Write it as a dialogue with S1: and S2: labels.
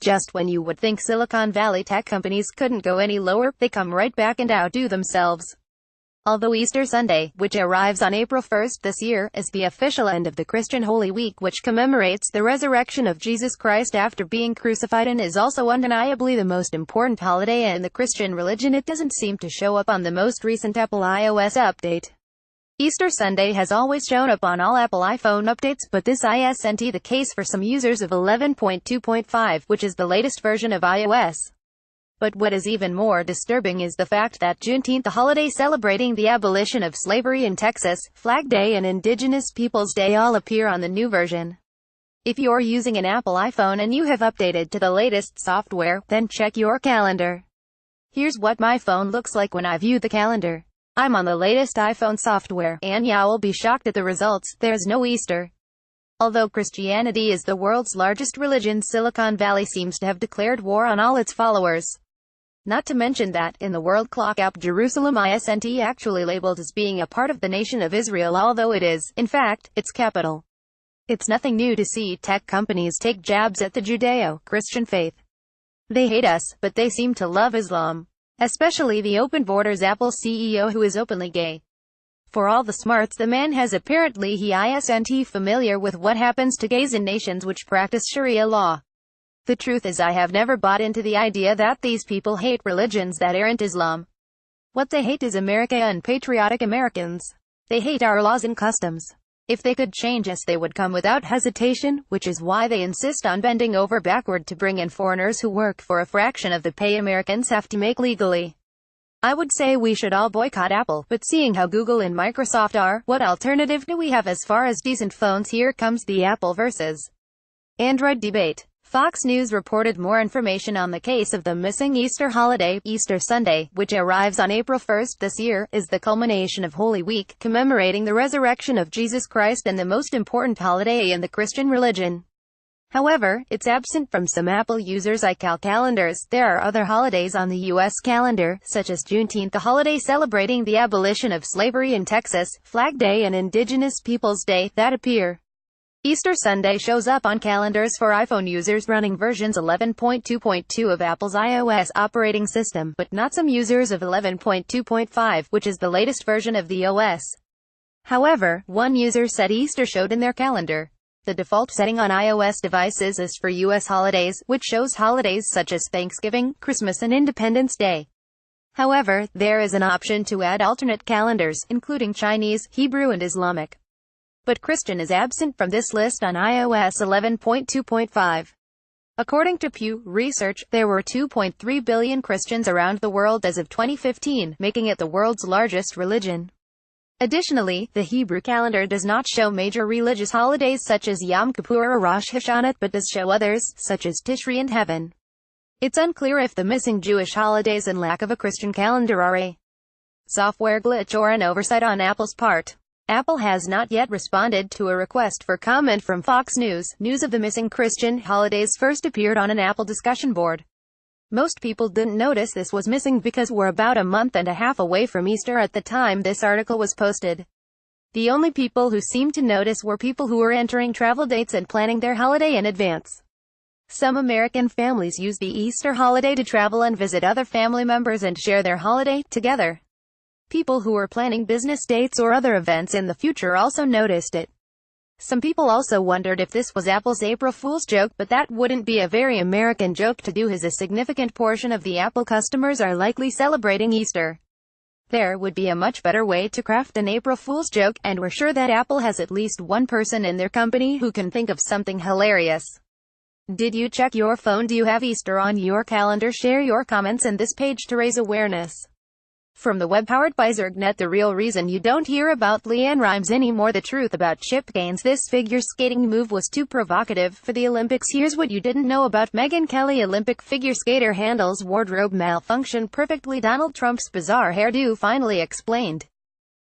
S1: Just when you would think Silicon Valley tech companies couldn't go any lower, they come right back and outdo themselves. Although Easter Sunday, which arrives on April 1st this year, is the official end of the Christian Holy Week, which commemorates the resurrection of Jesus Christ after being crucified and is also undeniably the most important holiday in the Christian religion, it doesn't seem to show up on the most recent Apple iOS update. Easter Sunday has always shown up on all Apple iPhone updates, but this isn't the case for some users of 11.2.5, which is the latest version of iOS. But what is even more disturbing is the fact that Juneteenth, the holiday celebrating the abolition of slavery in Texas, Flag Day and Indigenous Peoples Day all appear on the new version. If you're using an Apple iPhone and you have updated to the latest software, then check your calendar. Here's what my phone looks like when I view the calendar. I'm on the latest iPhone software, and you'll be shocked at the results. There's no Easter. Although Christianity is the world's largest religion, Silicon Valley seems to have declared war on all its followers. Not to mention that, in the world clock app, Jerusalem isn't actually labeled as being a part of the nation of Israel, although it is, in fact, its capital. It's nothing new to see tech companies take jabs at the Judeo-Christian faith. They hate us, but they seem to love Islam. Especially the Open Borders Apple CEO, who is openly gay. For all the smarts the man has, apparently he isn't familiar with what happens to gays in nations which practice Sharia law. The truth is, I have never bought into the idea that these people hate religions that aren't Islam. What they hate is America and patriotic Americans. They hate our laws and customs. If they could change us, they would come without hesitation, which is why they insist on bending over backward to bring in foreigners who work for a fraction of the pay Americans have to make legally. I would say we should all boycott Apple, but seeing how Google and Microsoft are, what alternative do we have as far as decent phones? Here comes the Apple versus Android debate. Fox News reported more information on the case of the missing Easter holiday. Easter Sunday, which arrives on April 1st this year, is the culmination of Holy Week, commemorating the resurrection of Jesus Christ and the most important holiday in the Christian religion. However, it's absent from some Apple users' iCal calendars. There are other holidays on the U.S. calendar, such as Juneteenth, the holiday celebrating the abolition of slavery in Texas, Flag Day and Indigenous Peoples Day, that appear. Easter Sunday shows up on calendars for iPhone users running versions 11.2.2 of Apple's iOS operating system, but not some users of 11.2.5, which is the latest version of the OS. However, one user said Easter showed in their calendar. The default setting on iOS devices is for U.S. holidays, which shows holidays such as Thanksgiving, Christmas and Independence Day. However, there is an option to add alternate calendars, including Chinese, Hebrew and Islamic. But Christian is absent from this list on iOS 11.2.5. According to Pew Research, there were 2.3 billion Christians around the world as of 2015, making it the world's largest religion. Additionally, the Hebrew calendar does not show major religious holidays such as Yom Kippur or Rosh Hashanah, but does show others, such as Tishri and Heaven. It's unclear if the missing Jewish holidays and lack of a Christian calendar are a software glitch or an oversight on Apple's part. Apple has not yet responded to a request for comment from Fox News. News of the missing Christian holidays first appeared on an Apple discussion board. Most people didn't notice this was missing because we're about a month and a half away from Easter at the time this article was posted. The only people who seemed to notice were people who were entering travel dates and planning their holiday in advance. Some American families use the Easter holiday to travel and visit other family members and share their holiday together. People who were planning business dates or other events in the future also noticed it. Some people also wondered if this was Apple's April Fool's joke, but that wouldn't be a very American joke to do, as a significant portion of the Apple customers are likely celebrating Easter. There would be a much better way to craft an April Fool's joke, and we're sure that Apple has at least one person in their company who can think of something hilarious. Did you check your phone? Do you have Easter on your calendar? Share your comments in this page to raise awareness. From the web powered by ZergNet, the real reason you don't hear about LeAnn Rimes anymore, the truth about Chip Gaines. This figure skating move was too provocative for the Olympics. Here's what you didn't know about Megyn Kelly. Olympic figure skater handles wardrobe malfunction perfectly. Donald Trump's bizarre hairdo finally explained.